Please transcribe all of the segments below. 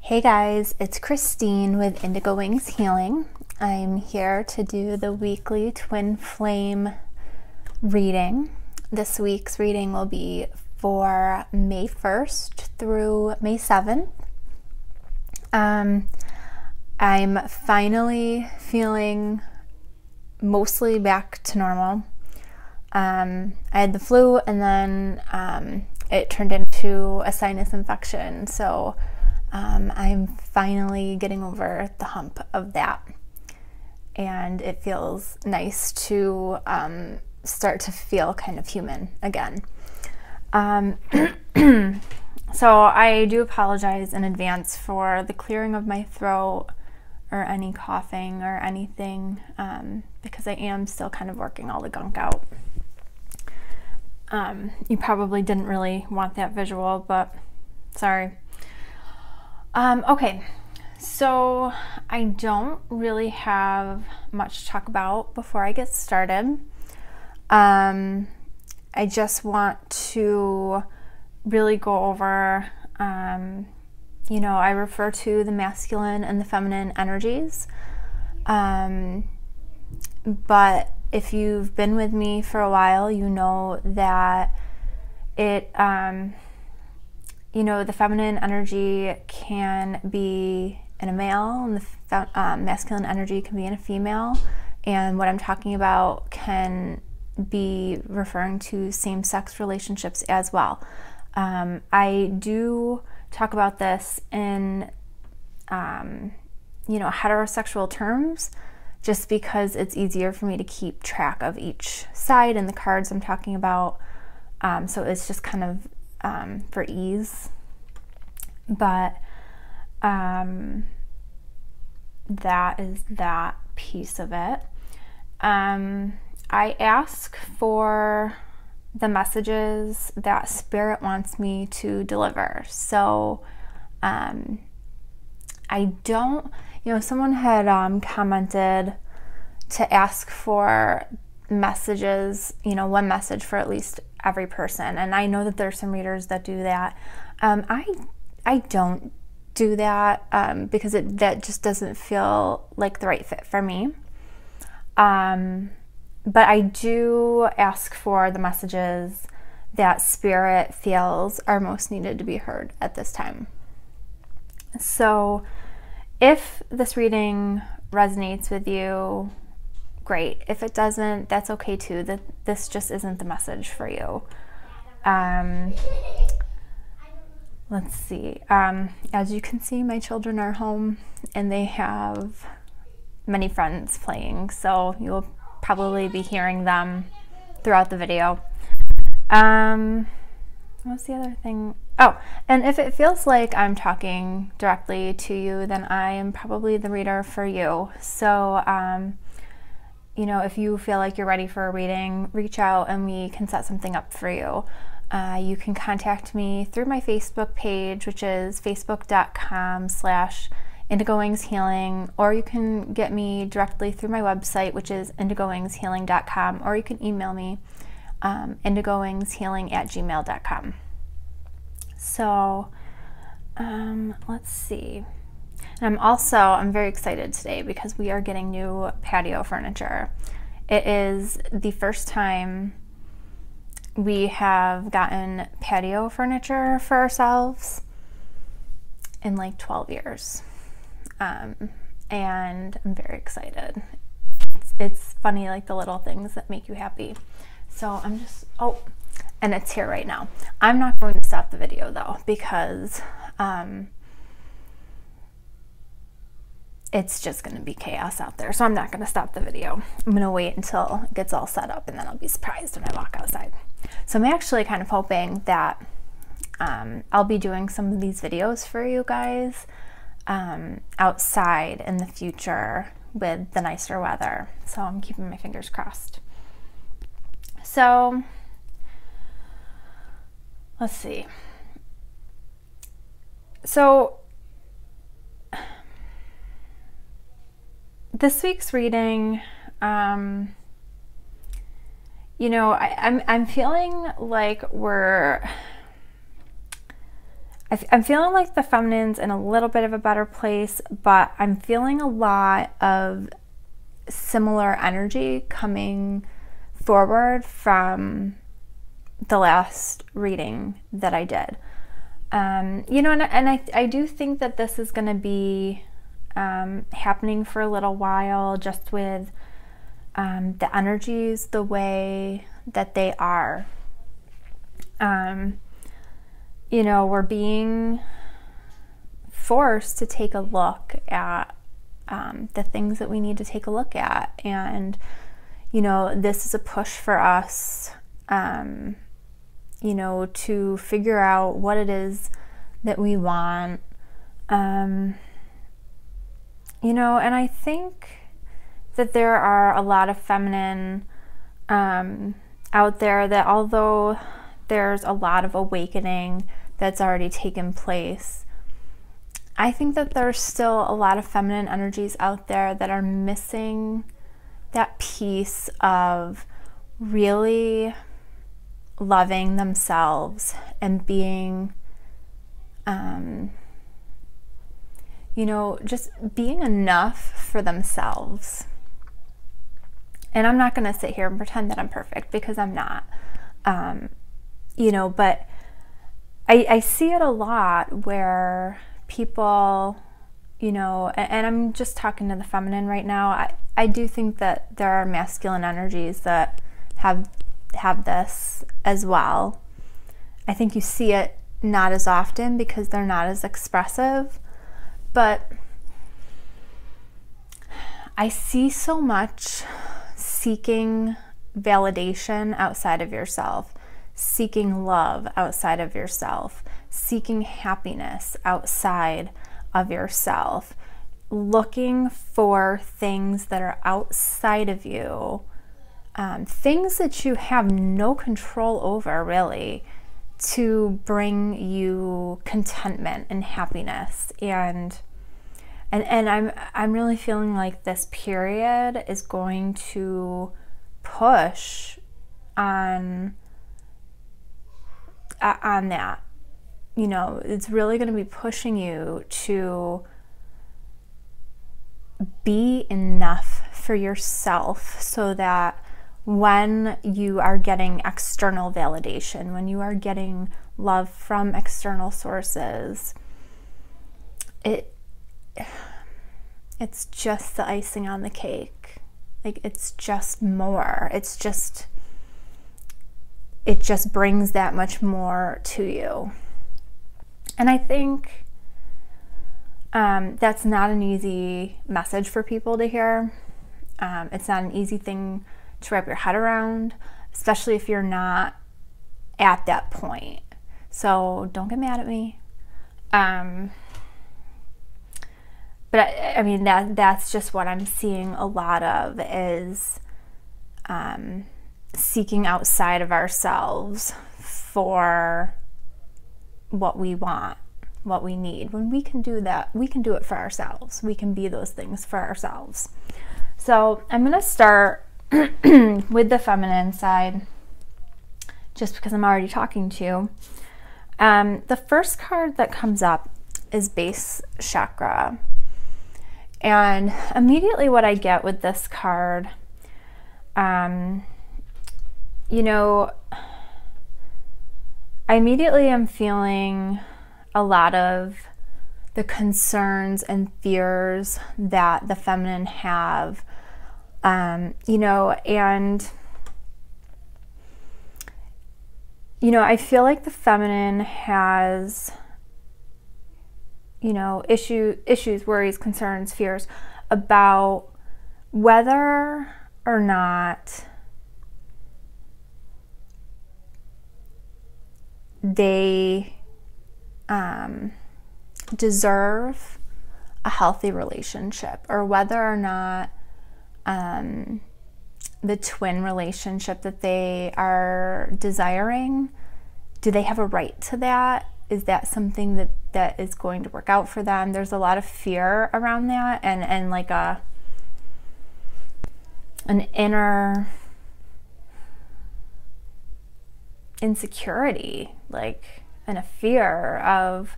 Hey guys, it's Christine with Indigo Wings Healing. I'm here to do the weekly twin flame reading. This week's reading will be for May 1st through May 7th. I'm finally feeling mostly back to normal. I had the flu and then it turned into a sinus infection, so I'm finally getting over the hump of that, and it feels nice to start to feel kind of human again. So I do apologize in advance for the clearing of my throat or any coughing or anything, because I am still kind of working all the gunk out. You probably didn't really want that visual, but sorry. Okay, so I don't really have much to talk about before I get started. I just want to really go over, I refer to the masculine and the feminine energies. But if you've been with me for a while, you know that the feminine energy can be in a male and the masculine energy can be in a female. And what I'm talking about can be referring to same-sex relationships as well. I do talk about this in, heterosexual terms, just because it's easier for me to keep track of each side and the cards I'm talking about. So it's just kind of for ease, but that is that piece of it. I ask for the messages that Spirit wants me to deliver. So I don't, someone had commented to ask for messages, one message for at least every person, and I know that there's some readers that do that. I don't do that because that just doesn't feel like the right fit for me. But I do ask for the messages that Spirit feels are most needed to be heard at this time. So if this reading resonates with you, great. If it doesn't, that's okay too. That this just isn't the message for you. Let's see. As you can see, my children are home and they have many friends playing, so you'll probably be hearing them throughout the video. What's the other thing? Oh, and if it feels like I'm talking directly to you, then I am probably the reader for you. So, if you feel like you're ready for a reading, reach out and we can set something up for you. You can contact me through my Facebook page, which is facebook.com/IndigoWingsHealing, or you can get me directly through my website, which is IndigoWingsHealing.com, or you can email me, IndigoWingsHealing@gmail.com. So, let's see. And I'm very excited today because we are getting new patio furniture. It is the first time we have gotten patio furniture for ourselves in like 12 years. And I'm very excited. It's funny, like the little things that make you happy. So and it's here right now. I'm not going to stop the video though, because it's just going to be chaos out there. So I'm not going to stop the video. I'm going to wait until it gets all set up, and then I'll be surprised when I walk outside. So I'm actually kind of hoping that I'll be doing some of these videos for you guys outside in the future with the nicer weather. So I'm keeping my fingers crossed. So let's see. So this week's reading, I'm feeling like I'm feeling like the feminine's in a little bit of a better place, but I'm feeling a lot of similar energy coming forward from the last reading that I did. You know, and I do think that this is going to be happening for a little while, just with the energies the way that they are. You know, we're being forced to take a look at the things that we need to take a look at. And, you know, this is a push for us, you know, to figure out what it is that we want. You know, and I think that there are a lot of feminine out there that, although there's a lot of awakening that's already taken place, I think that there's still a lot of feminine energies out there that are missing that piece of really loving themselves and being, you know, just being enough for themselves. And I'm not going to sit here and pretend that I'm perfect, because I'm not. You know, but I see it a lot where people, you know, and I'm just talking to the feminine right now. I do think that there are masculine energies that have this as well. I think you see it not as often because they're not as expressive, but I see so much seeking validation outside of yourself, seeking love outside of yourself, seeking happiness outside of yourself, looking for things that are outside of you, things that you have no control over, really, to bring you contentment and happiness. And I'm really feeling like this period is going to push on that. You know, it's really going to be pushing you to be enough for yourself, so that when you are getting external validation, when you are getting love from external sources, it's just the icing on the cake. Like, it's just more. It just brings that much more to you. And I think that's not an easy message for people to hear. It's not an easy thing to wrap your head around, especially if you're not at that point. So don't get mad at me. But I mean, that's just what I'm seeing a lot of, is seeking outside of ourselves for what we want, what we need. When we can do that, we can do it for ourselves. We can be those things for ourselves. So I'm going to start with the feminine side, just because I'm already talking to you. The first card that comes up is base chakra. And immediately what I get with this card, you know, I immediately am feeling a lot of the concerns and fears that the feminine have, you know, and, you know, I feel like the feminine has, you know, issues, worries, concerns, fears about whether or not they deserve a healthy relationship, or whether or not the twin relationship that they are desiring, do they have a right to that? Is that something that is going to work out for them? There's a lot of fear around that, and like an inner insecurity, like and a fear of,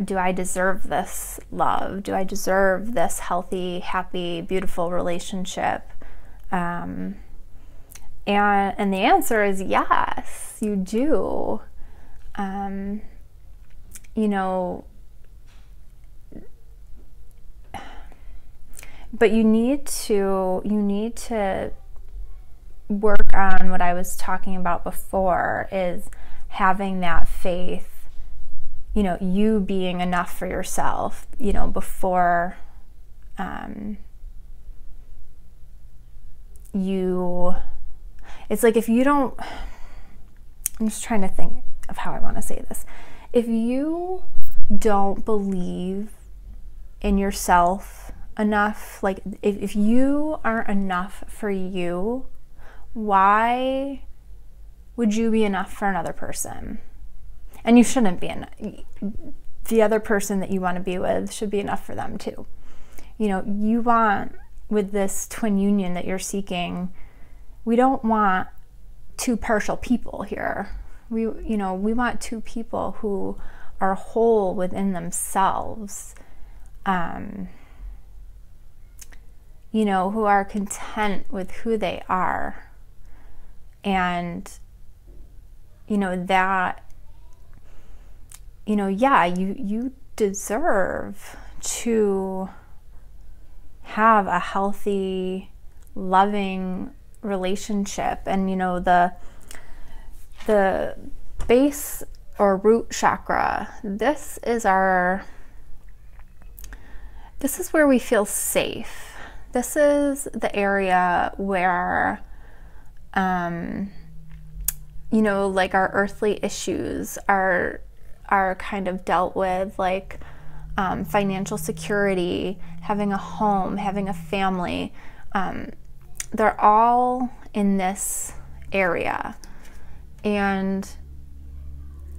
do I deserve this love? Do I deserve this healthy, happy, beautiful relationship? And the answer is yes, you do. You know, but you need to work on what I was talking about before, is having that faith, you know, you being enough for yourself, you know, before it's like, if you don't, I'm just trying to think of how I want to say this. If you don't believe in yourself enough, like if you aren't enough for you, why would you be enough for another person? And you shouldn't be enough. The other person that you want to be with should be enough for them too. You know, you want, with this twin union that you're seeking, we don't want two partial people here. We want two people who are whole within themselves, you know, who are content with who they are. And, you know, that, you know, yeah, you deserve to have a healthy, loving relationship. And, you know, the base or root chakra, this is where we feel safe. This is the area where, you know, like our earthly issues are kind of dealt with, like financial security, having a home, having a family. They're all in this area. And,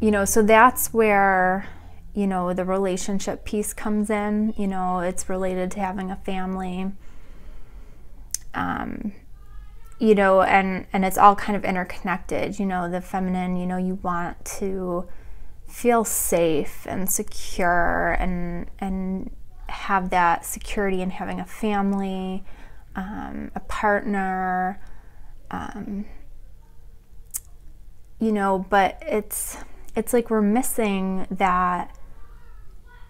you know, so that's where, you know, the relationship piece comes in. You know, it's related to having a family. You know, and it's all kind of interconnected. You know, the feminine, you know, you want to feel safe and secure and have that security in having a family, a partner, you know, but it's like we're missing that.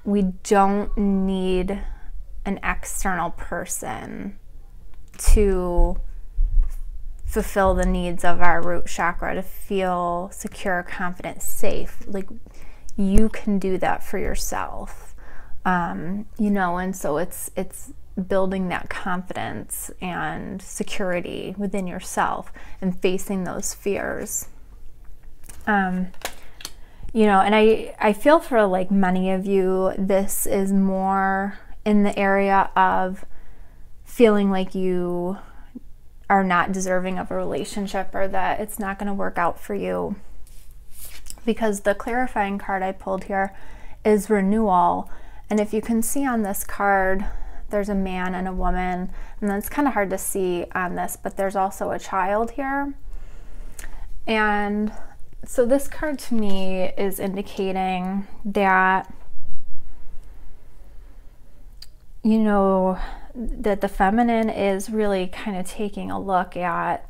We don't need an external person to fulfill the needs of our root chakra, to feel secure, confident, safe. Like, you can do that for yourself, you know, and so it's building that confidence and security within yourself and facing those fears. You know, and I feel for, like, many of you, this is more in the area of feeling like you are not deserving of a relationship, or that it's not going to work out for you. Because the clarifying card I pulled here is renewal. And if you can see on this card, there's a man and a woman, and that's kind of hard to see on this, but there's also a child here. And so this card to me is indicating that, you know, that the feminine is really kind of taking a look at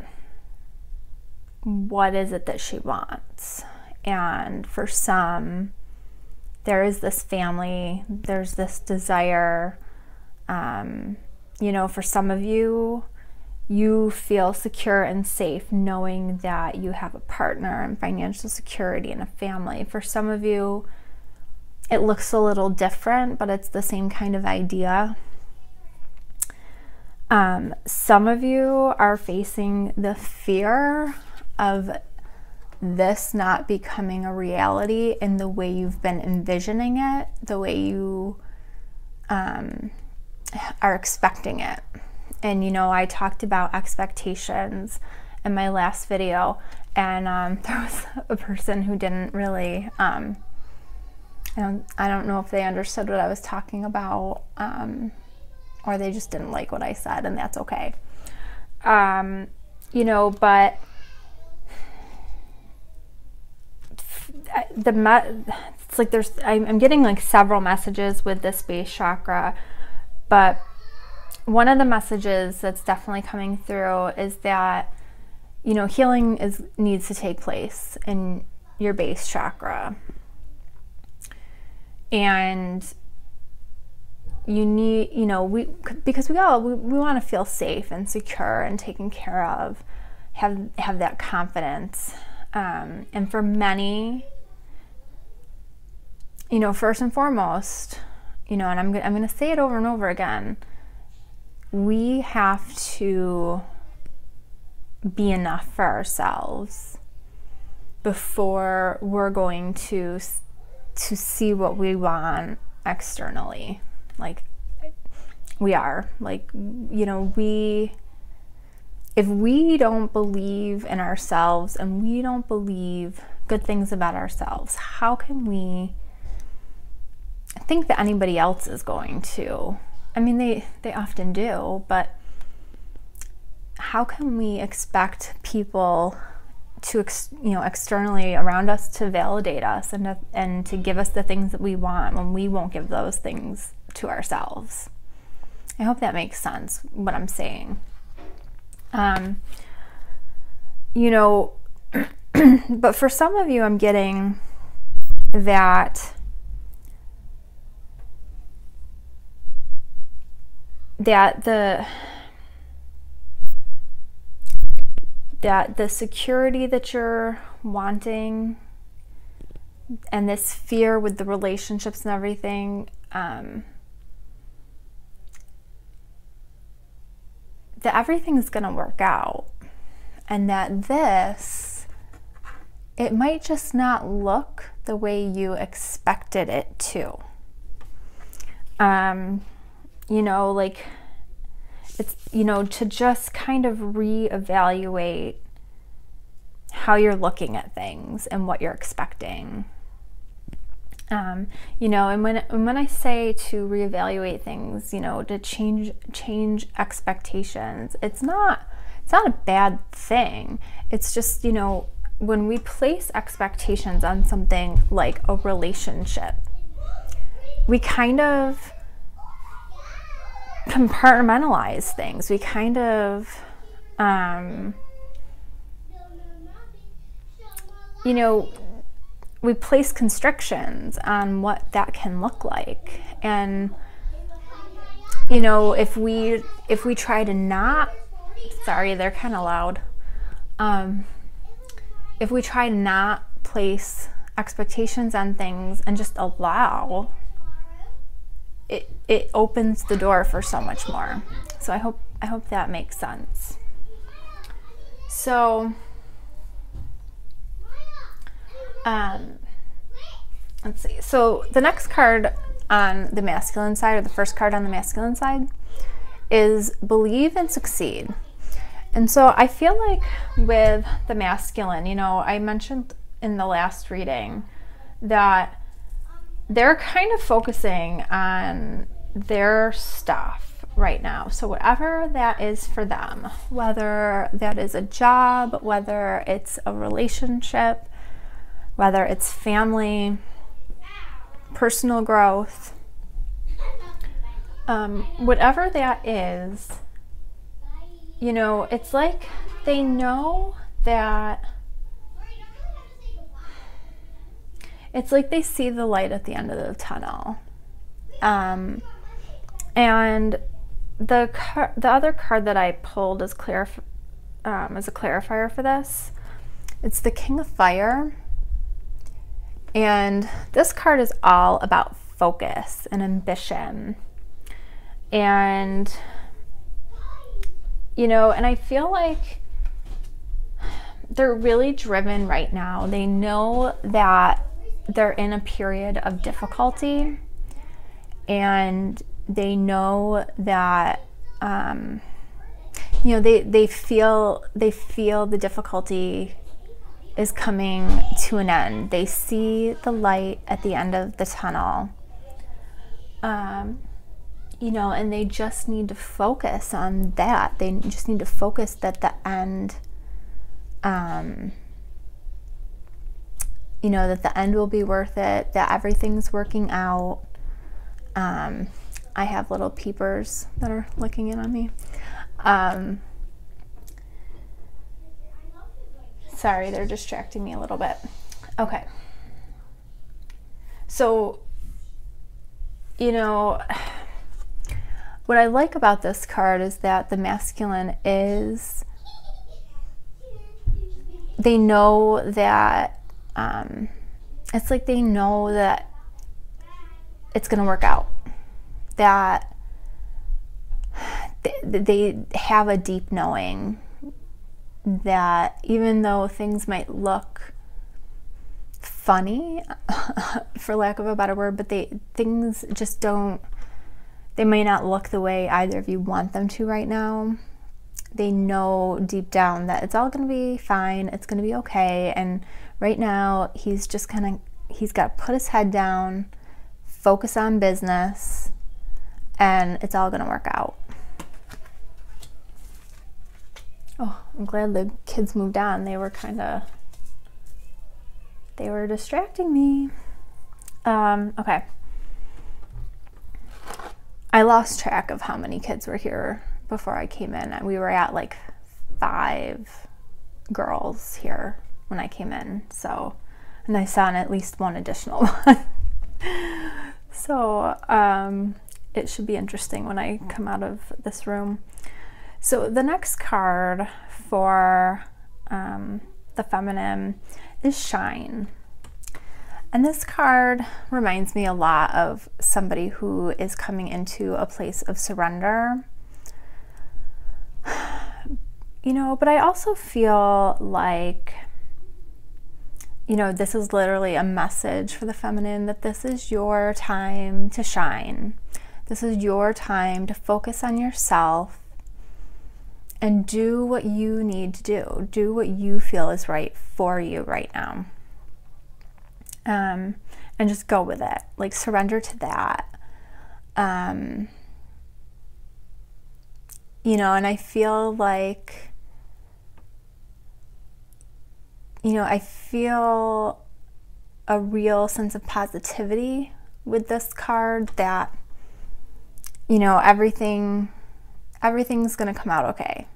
what is it that she wants. And for some, there is this family, there's this desire. You know, for some of you, you feel secure and safe knowing that you have a partner and financial security and a family. For some of you, it looks a little different, but it's the same kind of idea. Some of you are facing the fear of this not becoming a reality in the way you've been envisioning it, the way you are expecting it. And, you know, I talked about expectations in my last video, and there was a person who didn't really, I don't know if they understood what I was talking about, or they just didn't like what I said, and that's okay. You know, but it's like I'm getting like several messages with this base chakra, but one of the messages that's definitely coming through is that, you know, healing needs to take place in your base chakra. And you need, you know, because we want to feel safe and secure and taken care of, have that confidence. And for many, you know, first and foremost, you know, and I'm going to say it over and over again, we have to be enough for ourselves before we're going to see what we want externally. Like, we are, like, you know, if we don't believe in ourselves and we don't believe good things about ourselves, how can we think that anybody else is going to? I mean, they often do, but how can we expect people to, you know, externally around us to validate us and to give us the things that we want when we won't give those things to ourselves? I hope that makes sense, what I'm saying. You know, but for some of you, I'm getting that the security that you're wanting and this fear with the relationships and everything, that everything's going to work out, and that it might just not look the way you expected it to. You know, like, it's, you know, to just kind of reevaluate how you're looking at things and what you're expecting. You know, and when I say to reevaluate things, you know, to change expectations, it's not a bad thing. It's just, you know, when we place expectations on something like a relationship, we kind of compartmentalize things. We kind of, you know, we place constrictions on what that can look like. And, you know, if we try to not, sorry, they're kind of loud. If we try to not place expectations on things and just allow, it opens the door for so much more. So I hope that makes sense. So let's see. So the next card on the masculine side, or the first card on the masculine side, is believe and succeed. And so I feel like with the masculine, you know, I mentioned in the last reading that they're kind of focusing on their stuff right now. So whatever that is for them, whether that is a job, whether it's a relationship, whether it's family, personal growth, whatever that is, you know, it's like they know that, it's like they see the light at the end of the tunnel. And the other card that I pulled as a clarifier for this, it's the King of Fire. And this card is all about focus and ambition. And, you know, and I feel like they're really driven right now. They know that they're in a period of difficulty, and they know that, you know, they feel the difficulty is coming to an end. They see the light at the end of the tunnel, you know, and they just need to focus on that. They just need to focus that the end you know, that the end will be worth it, that everything's working out. I have little peepers that are looking in on me. Sorry, they're distracting me a little bit. Okay. So, you know, what I like about this card is that the masculine is, they know that, it's like they know that it's going to work out. That they have a deep knowing that even though things might look funny, for lack of a better word, but things just don't, they may not look the way either of you want them to right now. They know deep down that it's all going to be fine, it's going to be okay, and right now he's just kind of, he's got to put his head down, focus on business, and it's all going to work out. Oh, I'm glad the kids moved on. They were distracting me. Okay. I lost track of how many kids were here before I came in. We were at like 5 girls here when I came in. So, and I saw at least one additional one. So, it should be interesting when I come out of this room. So the next card for the feminine is Shine. And this card reminds me a lot of somebody who is coming into a place of surrender. You know, but I also feel like, you know, this is literally a message for the feminine that this is your time to shine. This is your time to focus on yourself and do what you need to do. Do what you feel is right for you right now. And just go with it. Like, surrender to that. You know, and I feel like, you know, I feel a real sense of positivity with this card that, you know, everything's going to come out okay.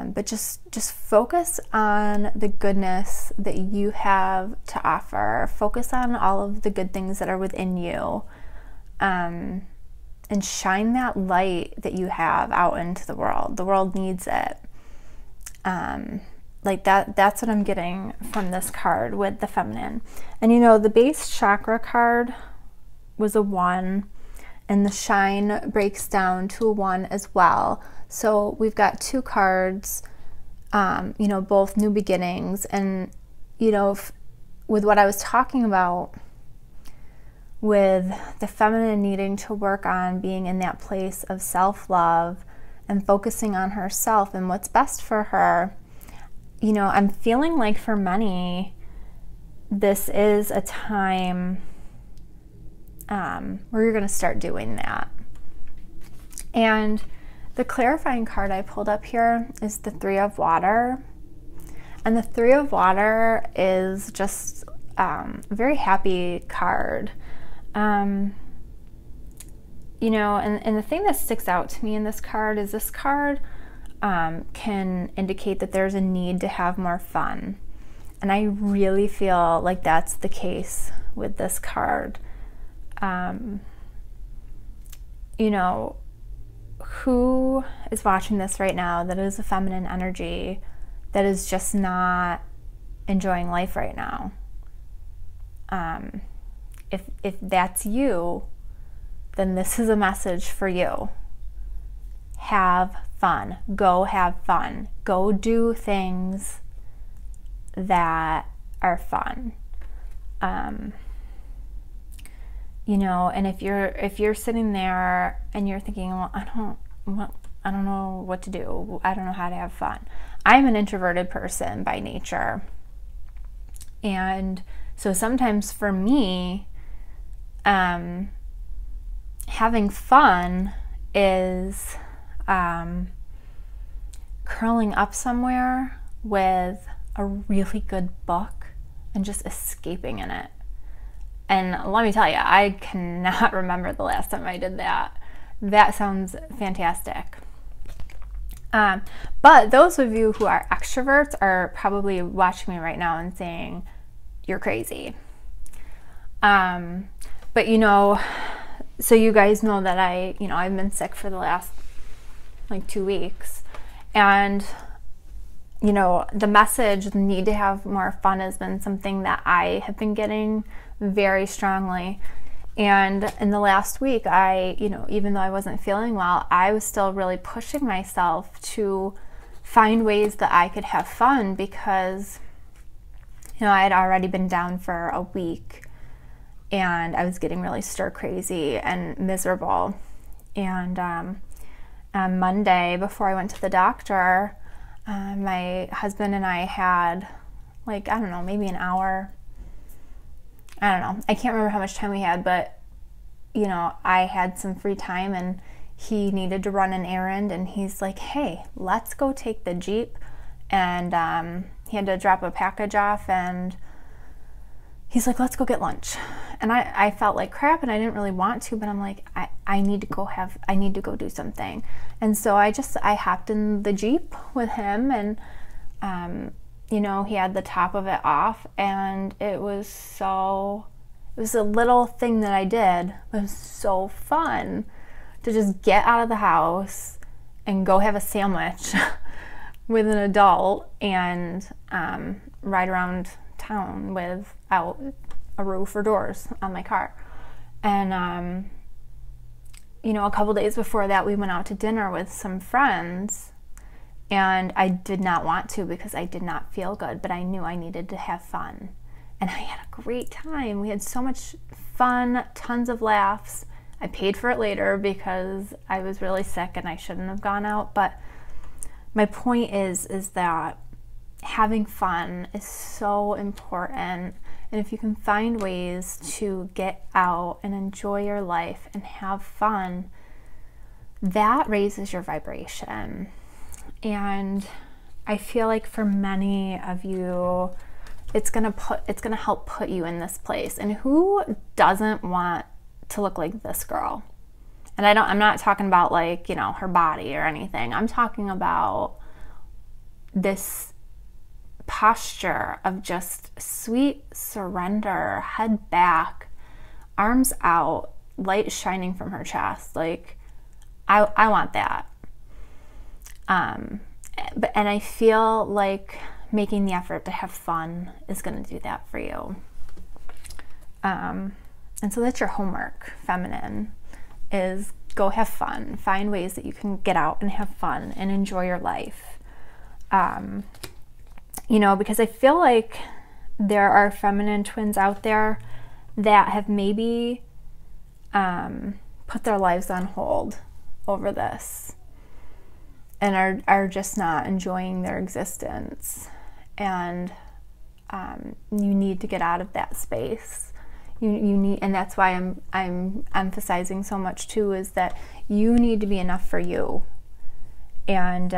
But just focus on the goodness that you have to offer. Focus on all of the good things that are within you. And shine that light that you have out into the world. The world needs it. Like that's what I'm getting from this card with the feminine. And you know, the base chakra card was a 1. And the shine breaks down to a 1 as well. So we've got 2 cards, you know, both new beginnings. And, you know, with what I was talking about with the feminine needing to work on being in that place of self-love and focusing on herself and what's best for her, you know, I'm feeling like for many, this is a time where you're going to start doing that. And the clarifying card I pulled up here is the 3 of Water. And the 3 of Water is just a very happy card. You know, and the thing that sticks out to me in this card is this card can indicate that there's a need to have more fun. And I really feel like that's the case with this card. You know, who is watching this right now that is a feminine energy that is just not enjoying life right now? If that's you, then this is a message for you. Have fun. Go have fun. Go do things that are fun. You know, and if you're sitting there and you're thinking, well, I don't know what to do. I don't know how to have fun. I'm an introverted person by nature. And so sometimes for me, having fun is curling up somewhere with a really good book and just escaping in it. And let me tell you, I cannot remember the last time I did that. That sounds fantastic. But those of you who are extroverts are probably watching me right now and saying, you're crazy. But you know, so you guys know that I've been sick for the last like 2 weeks. And, you know, the message, the need to have more fun, has been something that I have been getting very strongly. And in the last week, even though I wasn't feeling well, I was still really pushing myself to find ways that I could have fun, because, you know, I had already been down for a week and I was getting really stir crazy and miserable. And on Monday, before I went to the doctor, my husband and I had, like, I don't know, maybe an hour. I don't know. I can't remember how much time we had, but, you know, I had some free time and he needed to run an errand, and he's like, hey, let's go take the Jeep. And he had to drop a package off, and he's like, let's go get lunch. And I felt like crap and I didn't really want to, but I'm like, I need to go do something. And so I hopped in the Jeep with him, and you know, he had the top of it off, and it was a little thing that I did. It was so fun to just get out of the house and go have a sandwich with an adult and ride around town without a roof or doors on my car. And you know, a couple days before that, we went out to dinner with some friends, and I did not want to because I did not feel good, but I knew I needed to have fun. And I had a great time. We had so much fun, tons of laughs. I paid for it later because I was really sick and I shouldn't have gone out. But my point is that having fun is so important. And if you can find ways to get out and enjoy your life and have fun, that raises your vibration. And I feel like for many of you, it's gonna help put you in this place. And who doesn't want to look like this girl? And I'm not talking about, like, you know, her body or anything. I'm talking about this posture of just sweet surrender, head back, arms out, light shining from her chest. Like, I want that. And I feel like making the effort to have fun is going to do that for you. And so that's your homework, feminine, is go have fun. Find ways that you can get out and have fun and enjoy your life. You know, because I feel like there are feminine twins out there that have maybe put their lives on hold over this and are just not enjoying their existence. And you need to get out of that space. You need, and that's why I'm emphasizing so much too, is that you need to be enough for you. And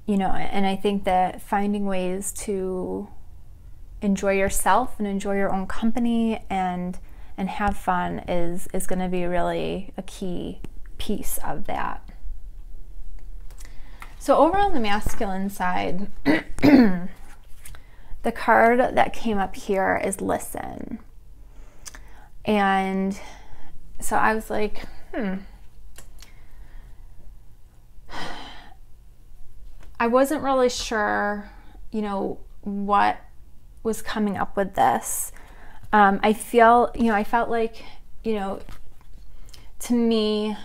you know, and I think that finding ways to enjoy yourself and enjoy your own company and have fun is going to be really a key piece of that. So over on the masculine side, the card that came up here is listen. And so I was like, I wasn't really sure, you know, what was coming up with this. I felt like, you know, to me,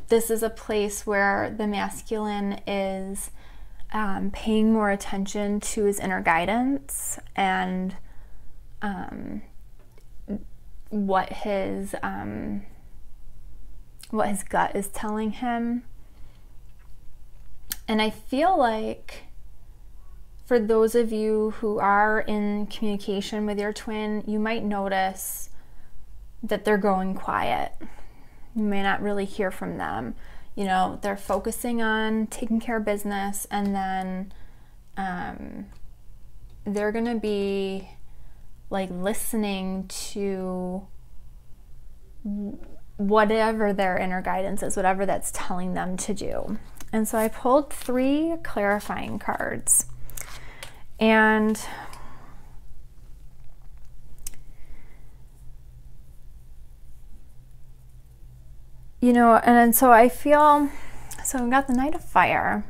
this is a place where the masculine is paying more attention to his inner guidance and what his gut is telling him. And I feel like for those of you who are in communication with your twin, you might notice that they're going quiet. You may not really hear from them. You know, they're focusing on taking care of business, and then they're going to be like listening to whatever their inner guidance is, whatever that's telling them to do. And so I pulled 3 clarifying cards. And you know, and so I feel, so I've got the Knight of Fire.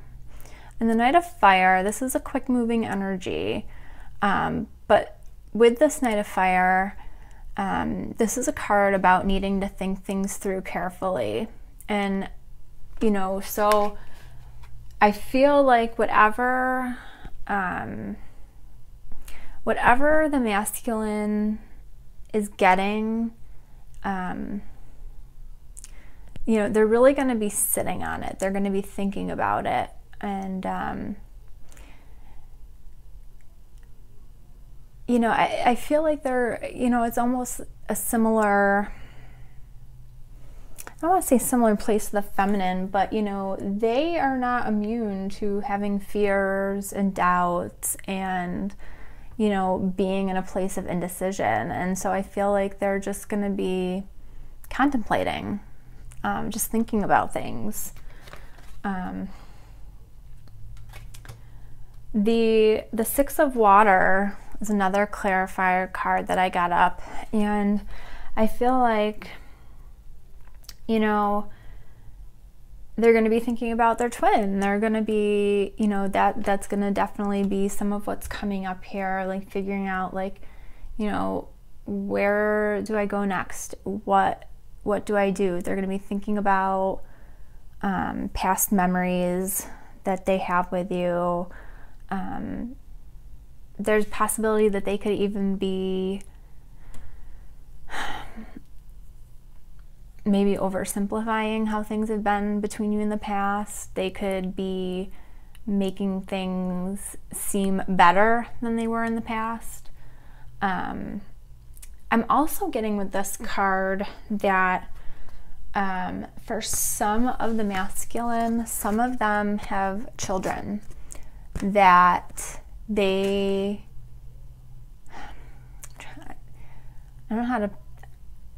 And the Knight of Fire, this is a quick moving energy. But with this Knight of Fire, this is a card about needing to think things through carefully. And, you know, so I feel like whatever the masculine is getting, you know, they're really going to be sitting on it. They're going to be thinking about it. And, you know, I feel like they're, you know, it's almost a similar, I don't want to say similar place to the feminine, but, you know, they are not immune to having fears and doubts and, you know, being in a place of indecision. And so I feel like they're just going to be contemplating, just thinking about things. The 6 of Water is another clarifier card that I got up, and I feel like, you know, they're going to be thinking about their twin. They're going to be, you know, that's going to definitely be some of what's coming up here, like figuring out, like, you know, where do I go next? What do I do? They're going to be thinking about past memories that they have with you. There's possibility that they could even be maybe oversimplifying how things have been between you in the past. They could be making things seem better than they were in the past. I'm also getting with this card that for some of the masculine, some of them have children that they, I don't know how to,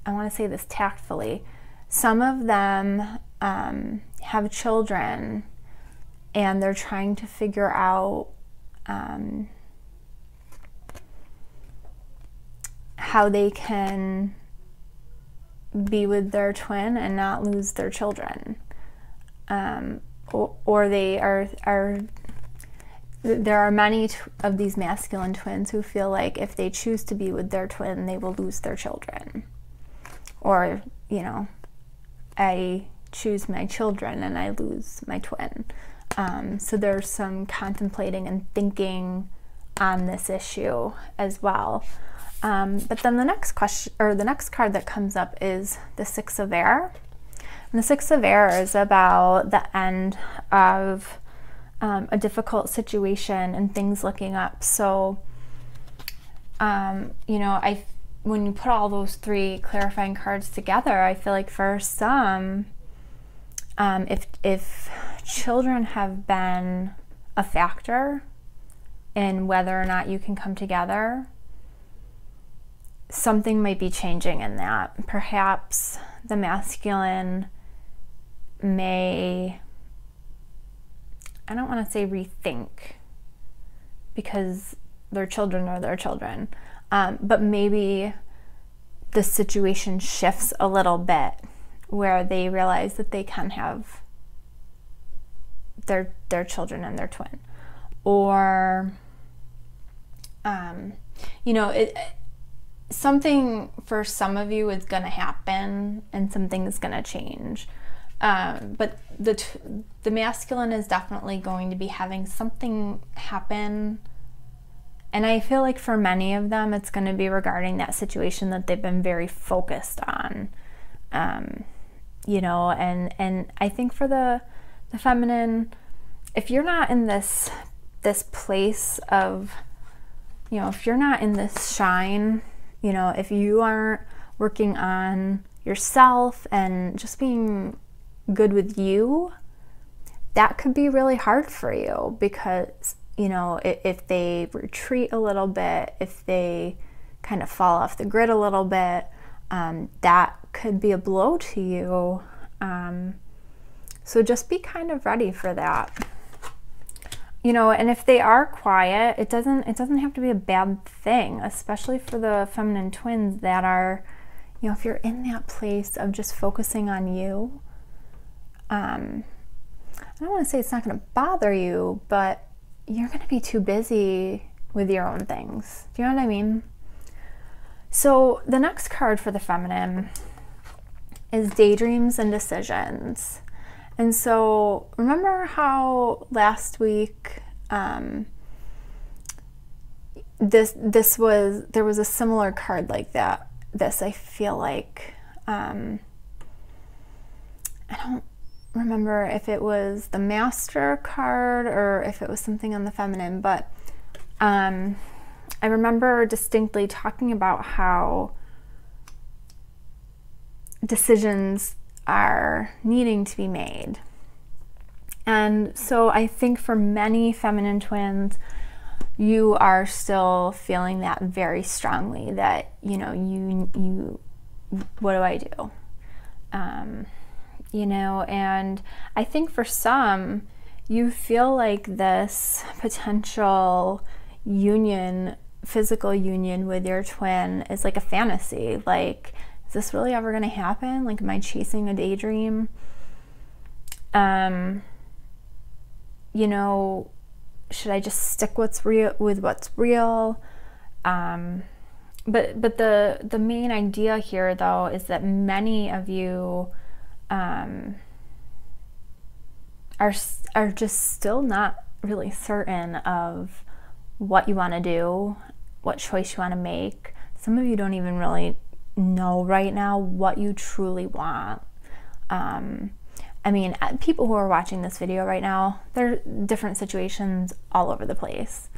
I want to say this tactfully. Some of them have children and they're trying to figure out how they can be with their twin and not lose their children. Or they are there are many of these masculine twins who feel like if they choose to be with their twin, they will lose their children. Or, you know, I choose my children and I lose my twin. So there's some contemplating and thinking on this issue as well. But then the next question, or the next card that comes up, is the 6 of Air. And the 6 of Air is about the end of a difficult situation and things looking up. So, you know, when you put all those 3 clarifying cards together, I feel like for some, if children have been a factor in whether or not you can come together, something might be changing in that. Perhaps the masculine may, I don't want to say rethink, because their children are their children, but maybe the situation shifts a little bit where they realize that they can have their children and their twin. Or, you know, something for some of you is going to happen and something is going to change. But the masculine is definitely going to be having something happen. And I feel like for many of them, it's going to be regarding that situation that they've been very focused on. You know, and I think for the feminine, if you're not in this place of, you know, if you're not in this shine, you know, if you aren't working on yourself and just being good with you, that could be really hard for you, because, you know, if they retreat a little bit, if they kind of fall off the grid a little bit, that could be a blow to you. So just be kind of ready for that. You know, and if they are quiet, it doesn't have to be a bad thing, especially for the feminine twins that are, you know, if you're in that place of just focusing on you, I don't want to say it's not going to bother you, but you're going to be too busy with your own things. Do you know what I mean? So the next card for the feminine is daydreams and decisions. And so remember how last week there was a similar card like that. I feel like I don't remember if it was the Master card or if it was something on the feminine, but I remember distinctly talking about how decisions are needing to be made. And so I think for many feminine twins, you are still feeling that very strongly, that, you know, you what do I do? You know, and I think for some, you feel like this potential union, physical union with your twin is like a fantasy. Like, is this really ever going to happen? Like, am I chasing a daydream? You know, should I just stick with what's real? But the main idea here, though, is that many of you are just still not really certain of what you want to do, what choice you want to make. Some of you don't even really know right now what you truly want. I mean, people who are watching this video right now, there are different situations all over the place.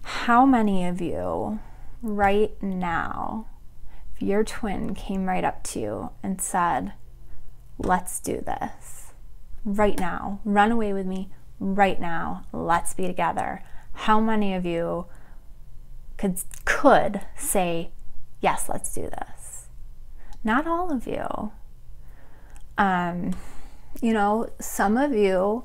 How many of you right now, if your twin came right up to you and said, let's do this right now, run away with me right now, let's be together, how many of you could say, yes, let's do this? Not all of you. You know, some of you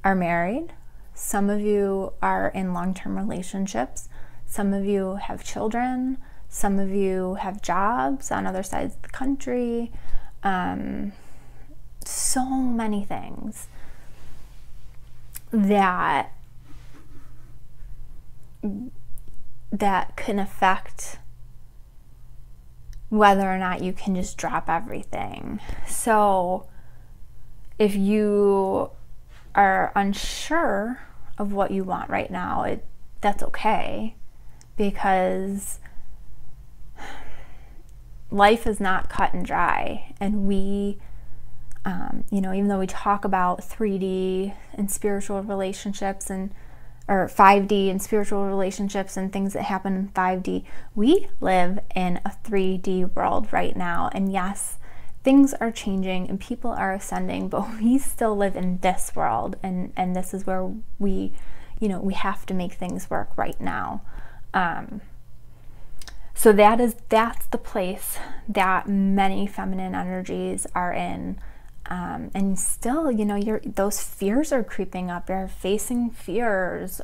are married, some of you are in long-term relationships, some of you have children, some of you have jobs on other sides of the country, so many things that can affect whether or not you can just drop everything. So if you are unsure of what you want right now, that's okay, because life is not cut and dry. And we, you know, even though we talk about 3D and spiritual relationships or 5D and spiritual relationships and things that happen in 5D, we live in a 3D world right now. And yes, things are changing and people are ascending, but we still live in this world, and this is where we, you know, we have to make things work right now. So that's the place that many feminine energies are in. And still, you know, those fears are creeping up. You're facing fears,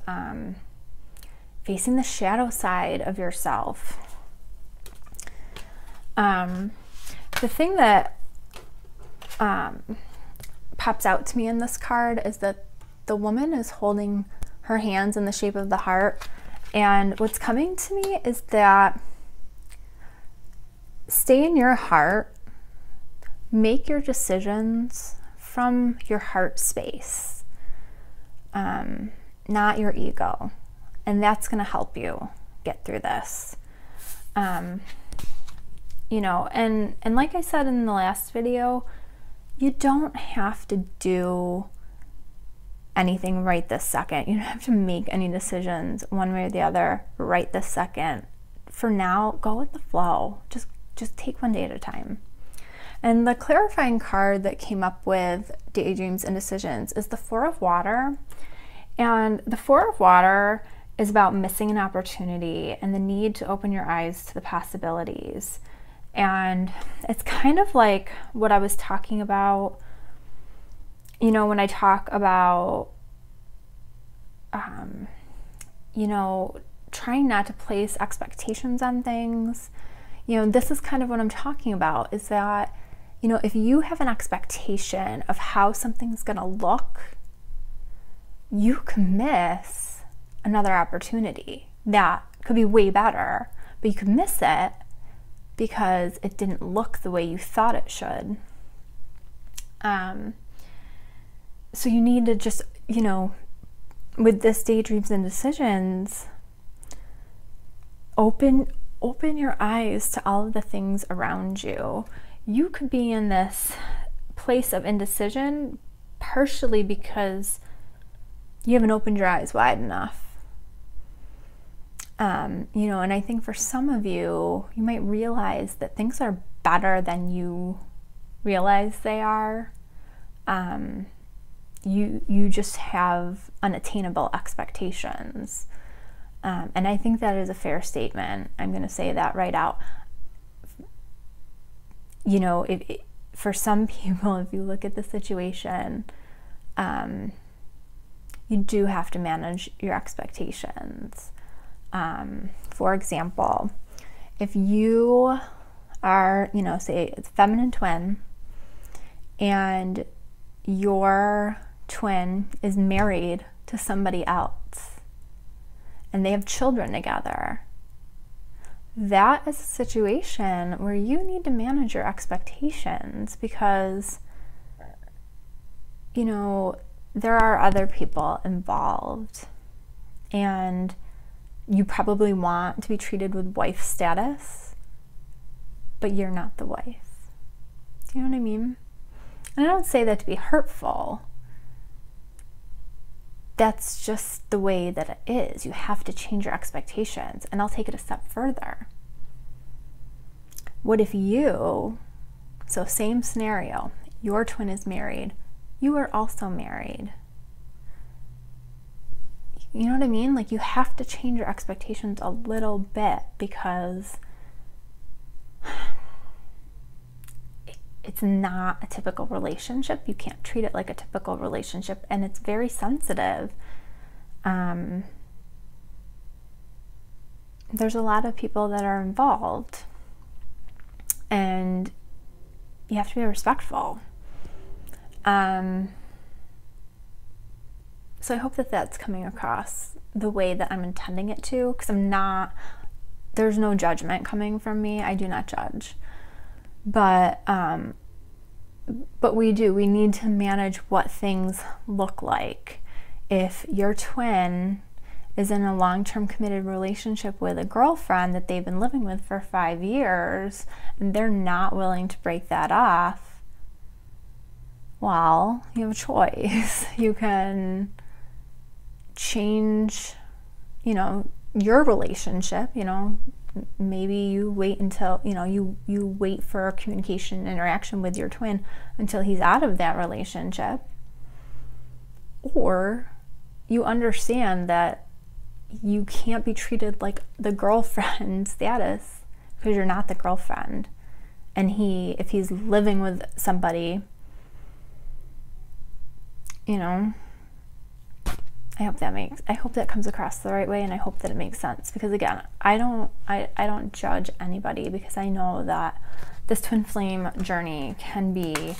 facing the shadow side of yourself. The thing that pops out to me in this card is that the woman is holding her hands in the shape of the heart. And what's coming to me is that stay in your heart, make your decisions from your heart space, not your ego. And that's going to help you get through this. You know, and like I said in the last video, you don't have to do anything right this second. You don't have to make any decisions one way or the other right this second. For now, go with the flow. Just take one day at a time. And the clarifying card that came up with daydreams and decisions is the Four of Water. And the Four of Water is about missing an opportunity and the need to open your eyes to the possibilities. And it's kind of like what I was talking about, you know, when I talk about, you know, trying not to place expectations on things. You know, this is kind of what I'm talking about, is that, you know, if you have an expectation of how something's going to look, you can miss another opportunity that could be way better, but you could miss it because it didn't look the way you thought it should. So you need to just, you know, with this daydreams and decisions, open your eyes to all of the things around you. You could be in this place of indecision partially because you haven't opened your eyes wide enough. You know, and I think for some of you, you might realize that things are better than you realize they are. You just have unattainable expectations. And I think that is a fair statement. I'm going to say that right out. You know, for some people, if you look at the situation, you do have to manage your expectations. For example, if you are, you know, say it's a feminine twin, and your twin is married to somebody else, and they have children together, that is a situation where you need to manage your expectations, because, you know, there are other people involved, and you probably want to be treated with wife status, but you're not the wife. Do you know what I mean? And I don't say that to be hurtful. That's just the way that it is. You have to change your expectations. And I'll take it a step further. What if you, so same scenario, your twin is married, you are also married. You know what I mean? Like, you have to change your expectations a little bit, because it's not a typical relationship. You can't treat it like a typical relationship, and it's very sensitive. There's a lot of people that are involved, and you have to be respectful. So I hope that that's coming across the way that I'm intending it to, because there's no judgment coming from me. I do not judge. But we need to manage what things look like. If your twin is in a long-term committed relationship with a girlfriend that they've been living with for 5 years, and they're not willing to break that off, well, you have a choice. You can change, you know, your relationship. You know, maybe you wait until, you know, you wait for a communication interaction with your twin until he's out of that relationship, or you understand that you can't be treated like the girlfriend status because you're not the girlfriend, and if he's living with somebody, you know, I hope that comes across the right way, and I hope that it makes sense, because again, I don't judge anybody, because I know that this twin flame journey can be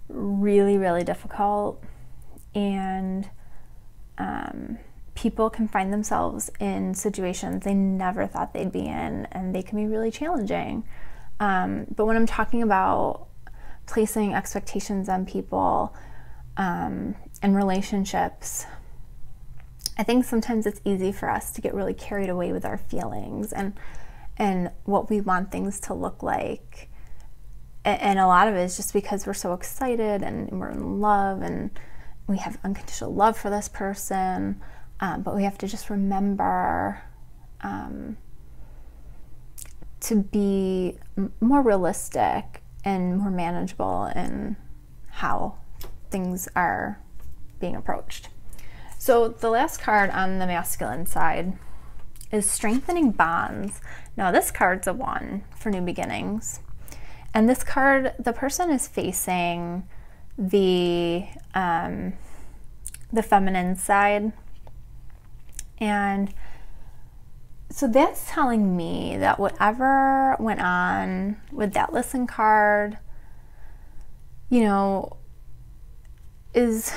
really, really difficult, and people can find themselves in situations they never thought they'd be in, and they can be really challenging. But when I'm talking about placing expectations on people and relationships, I think sometimes it's easy for us to get really carried away with our feelings and what we want things to look like. And a lot of it is just because we're so excited and we're in love and we have unconditional love for this person. But we have to just remember to be more realistic and more manageable in how things are being approached. So the last card on the masculine side is strengthening bonds. Now this card's a 1 for new beginnings. And this card, the person is facing the feminine side. And so that's telling me that whatever went on with that listen card, you know, is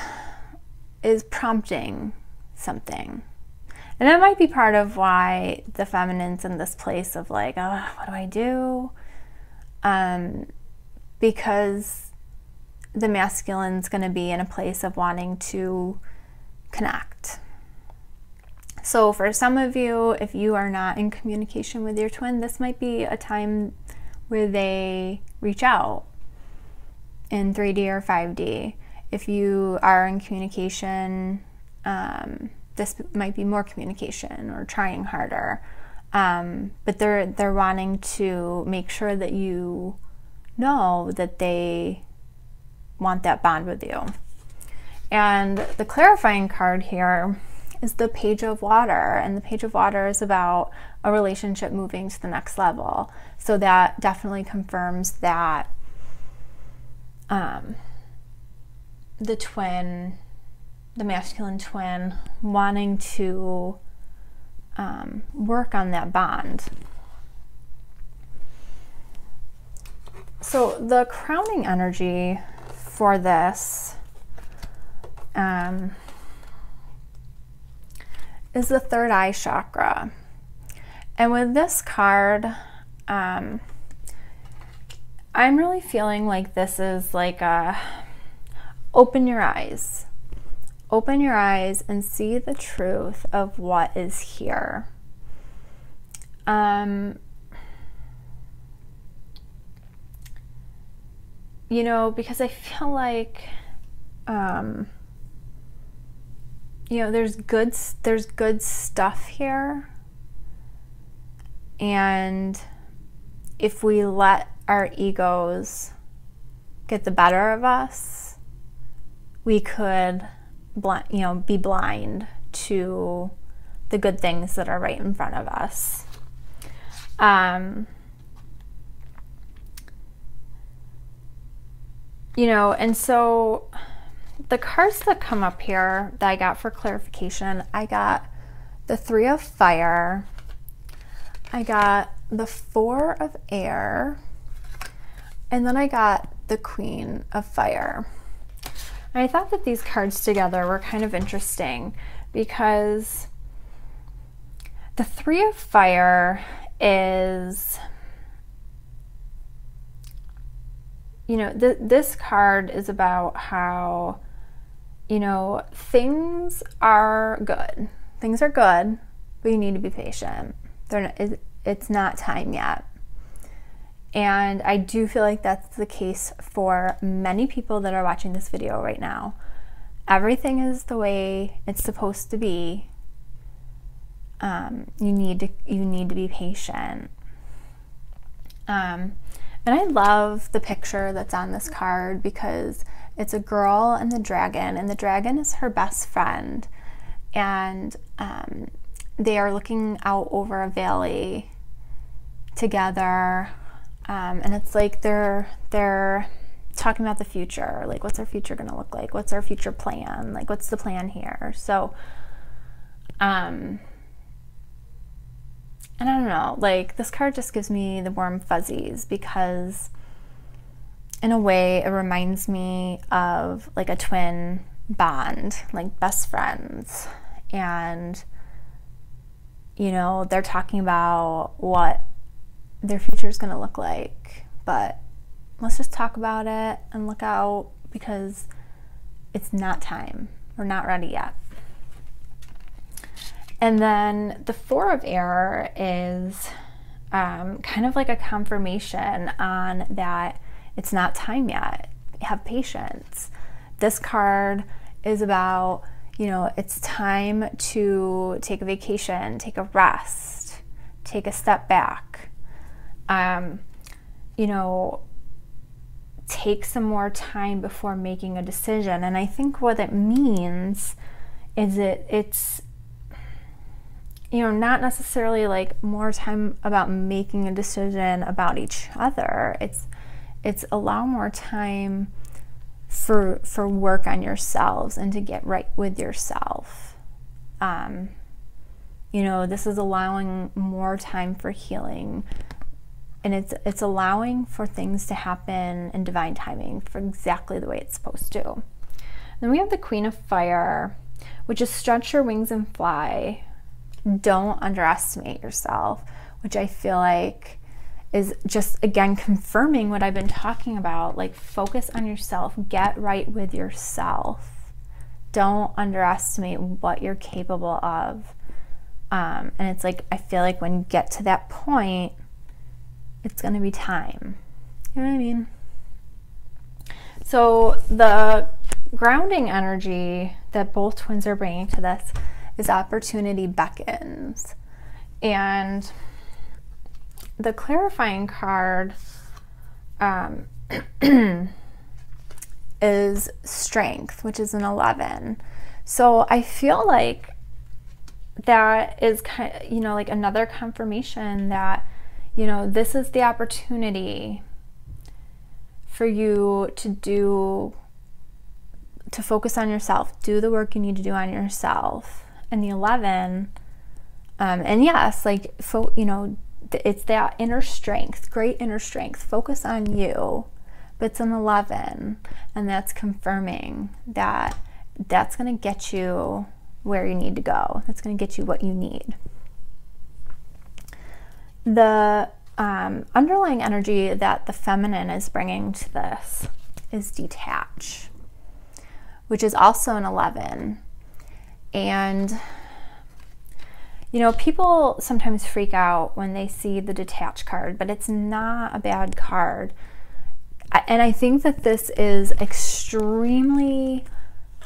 prompting something. And that might be part of why the feminine's in this place of like, oh, what do I do? Because the masculine's going to be in a place of wanting to connect. So for some of you, if you are not in communication with your twin, this might be a time where they reach out in 3D or 5D. If you are in communication, this might be more communication or trying harder. But they're wanting to make sure that you know that they want that bond with you. And the clarifying card here is the Page of Water, and the Page of Water is about a relationship moving to the next level. So that definitely confirms that the twin, the masculine twin, wanting to work on that bond. So the crowning energy for this is the third eye chakra. And with this card, I'm really feeling like this is like a open your eyes. Open your eyes and see the truth of what is here. You know, because I feel like, you know, there's good stuff here. And if we let our egos get the better of us, we could be blind to the good things that are right in front of us. You know, and so the cards that come up here that I got for clarification, I got the 3 of Fire, I got the 4 of Air, and then I got the Queen of Fire. And I thought that these cards together were kind of interesting because the 3 of Fire is, you know, this card is about how, you know, things are good. Things are good, but you need to be patient. It's not time yet. And I do feel like that's the case for many people that are watching this video right now. Everything is the way it's supposed to be. You need to be patient. And I love the picture that's on this card because it's a girl and the dragon is her best friend. And they are looking out over a valley together. And it's like they're talking about the future. Like, what's our future gonna look like? What's our future plan? Like, what's the plan here? So, and I don't know, like, this card just gives me the warm fuzzies because in a way it reminds me of like a twin bond, like best friends. And, you know, they're talking about what their future is going to look like, but let's just talk about it and look out because it's not time. We're not ready yet. And then the 4 of Air is kind of like a confirmation on that it's not time yet. Have patience. This card is about, you know, it's time to take a vacation, take a rest, take a step back. You know, take some more time before making a decision. And I think what it means it's, you know, not necessarily like more time about making a decision about each other. It's allow more time for work on yourselves and to get right with yourself. You know, this is allowing more time for healing, and it's allowing for things to happen in divine timing for exactly the way it's supposed to. Then we have the Queen of Fire, which is stretch your wings and fly. Don't underestimate yourself, which I feel like is just, again, confirming what I've been talking about. Like, focus on yourself, get right with yourself. Don't underestimate what you're capable of. And it's like, I feel like when you get to that point, it's going to be time. You know what I mean? So the grounding energy that both twins are bringing to this is opportunity beckons. And the clarifying card is strength, which is an 11. So I feel like that is kind of, you know, like another confirmation that, you know, this is the opportunity for you to focus on yourself, do the work you need to do on yourself. And the 11, and yes, like, you know, it's that inner strength, great inner strength, focus on you, but it's an 11, and that's confirming that that's going to get you where you need to go. That's going to get you what you need. The underlying energy that the feminine is bringing to this is detach, which is also an 11. And, you know, people sometimes freak out when they see the detach card, but it's not a bad card. And I think that this is extremely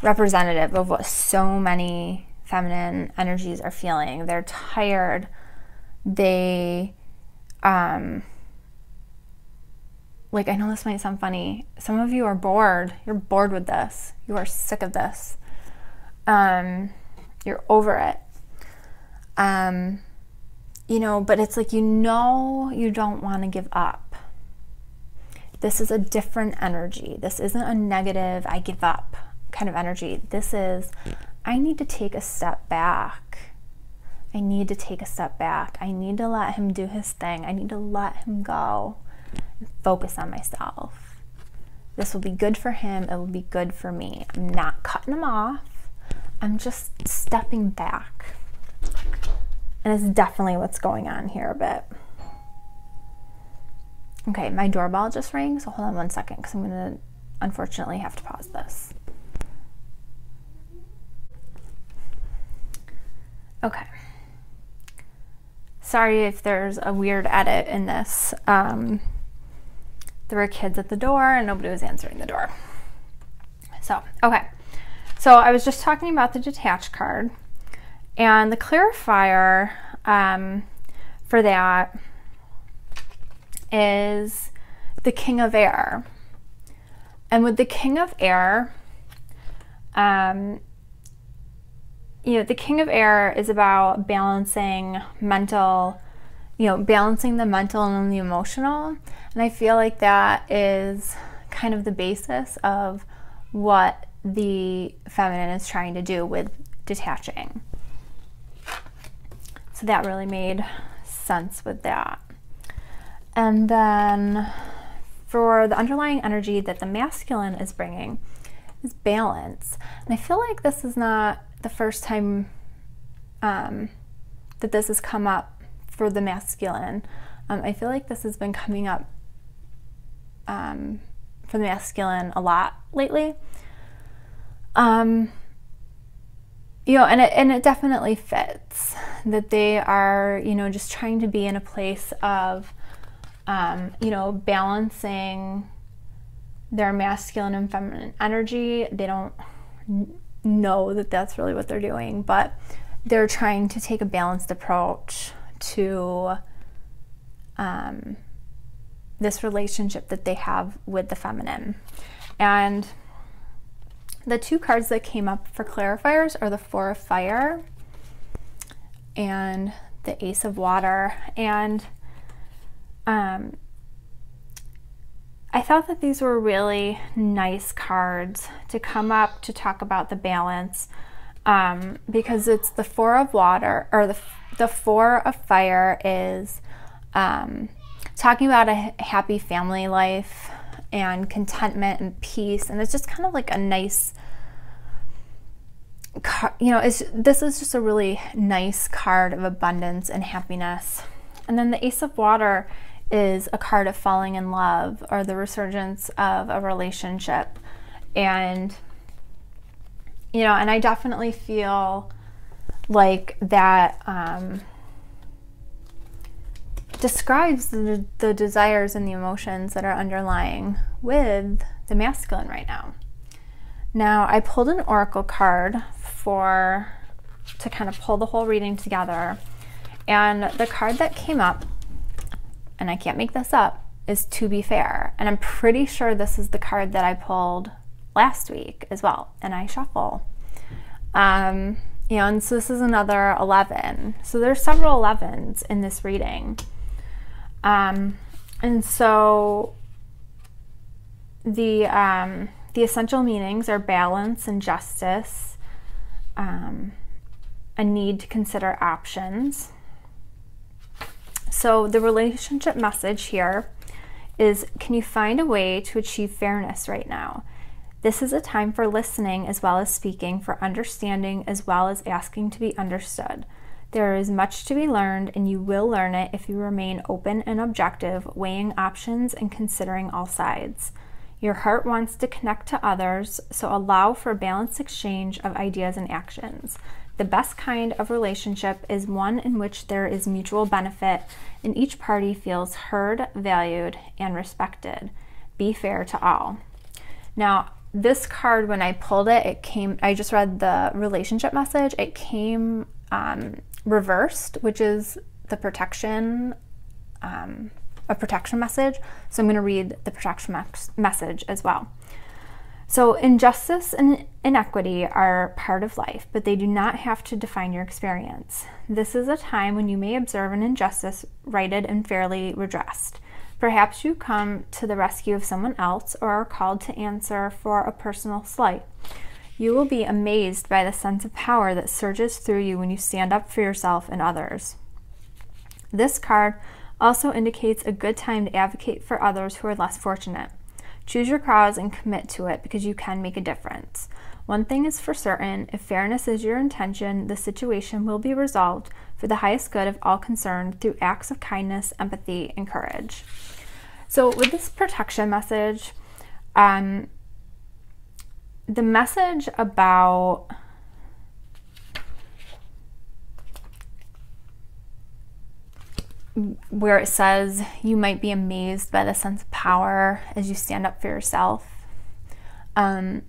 representative of what so many feminine energies are feeling. They're tired. They, like, I know this might sound funny. Some of you are bored. You're bored with this. You are sick of this. You're over it. You know, but it's like, you know, you don't want to give up. This is a different energy. This isn't a negative, I give up kind of energy. This is, I need to take a step back. I need to take a step back. I need to let him do his thing. I need to let him go and focus on myself. This will be good for him. It will be good for me. I'm not cutting him off. I'm just stepping back. And it's definitely what's going on here a bit. Okay, my doorbell just rang, so hold on one second because I'm going to unfortunately have to pause this. Okay. Sorry if there's a weird edit in this. There were kids at the door and nobody was answering the door. So, okay. So I was just talking about the detach card, and the clarifier for that is the King of Air. And with the King of Air, you know, the King of Air is about balancing mental, you know, balancing the mental and the emotional. And I feel like that is kind of the basis of what the feminine is trying to do with detaching. So that really made sense with that. And then for the underlying energy that the masculine is bringing is balance. And I feel like this is not the first time that this has come up for the masculine. I feel like this has been coming up for the masculine a lot lately. You know, and it definitely fits that they are, you know, just trying to be in a place of, you know, balancing their masculine and feminine energy. They don't know that that's really what they're doing, but they're trying to take a balanced approach to this relationship that they have with the feminine. And The two cards that came up for clarifiers are the Four of Fire and the Ace of Water. And I thought that these were really nice cards to come up to talk about the balance, because it's the Four of Water, or the Four of Fire is talking about a happy family life and contentment and peace, and it's just kind of like a nice, you know, this is just a really nice card of abundance and happiness. And then the Ace of Water is a card of falling in love, or the resurgence of a relationship. And, you know, and I definitely feel like that describes the desires and the emotions that are underlying with the masculine right now. Now, I pulled an oracle card to kind of pull the whole reading together. And the card that came up, and I can't make this up, is To Be Fair. And I'm pretty sure this is the card that I pulled last week as well, and I shuffle. You know, and so this is another 11. So there's several 11s in this reading. And so the essential meanings are balance and justice, a need to consider options. So the relationship message here is, can you find a way to achieve fairness right now? This is a time for listening as well as speaking, for understanding as well as asking to be understood. There is much to be learned, and you will learn it if you remain open and objective, weighing options and considering all sides. Your heart wants to connect to others, so allow for a balanced exchange of ideas and actions. The best kind of relationship is one in which there is mutual benefit and each party feels heard, valued, and respected. Be fair to all. Now, this card, when I pulled it, I just read the relationship message. It came reversed, which is the protection, a protection message. So I'm going to read the protection message as well. So injustice and inequity are part of life, but they do not have to define your experience. This is a time when you may observe an injustice righted and fairly redressed. Perhaps you come to the rescue of someone else or are called to answer for a personal slight. You will be amazed by the sense of power that surges through you when you stand up for yourself and others. This card also indicates a good time to advocate for others who are less fortunate. Choose your cause and commit to it, because you can make a difference. One thing is for certain, if fairness is your intention, the situation will be resolved for the highest good of all concerned through acts of kindness, empathy, and courage. So with this protection message, the message about where it says you might be amazed by the sense of power as you stand up for yourself. You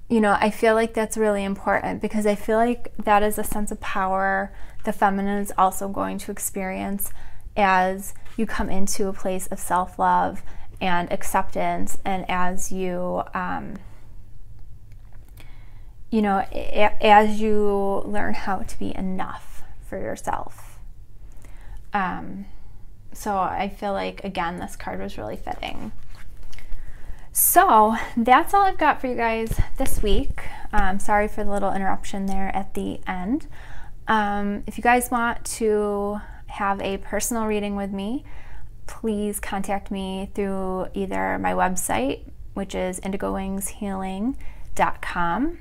know, I feel like that's really important, because I feel like that is a sense of power the feminine is also going to experience as you come into a place of self-love and acceptance, and as you, you know, as you learn how to be enough for yourself. So I feel like, again, this card was really fitting. So that's all I've got for you guys this week. Sorry for the little interruption there at the end. If you guys want to have a personal reading with me, please contact me through either my website, which is indigowingshealing.com,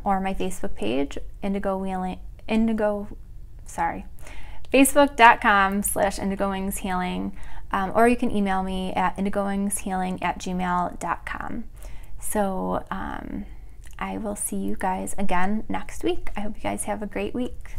or my Facebook page, facebook.com/indigowingshealing, or you can email me at indigowingshealing@gmail.com. So I will see you guys again next week. I hope you guys have a great week.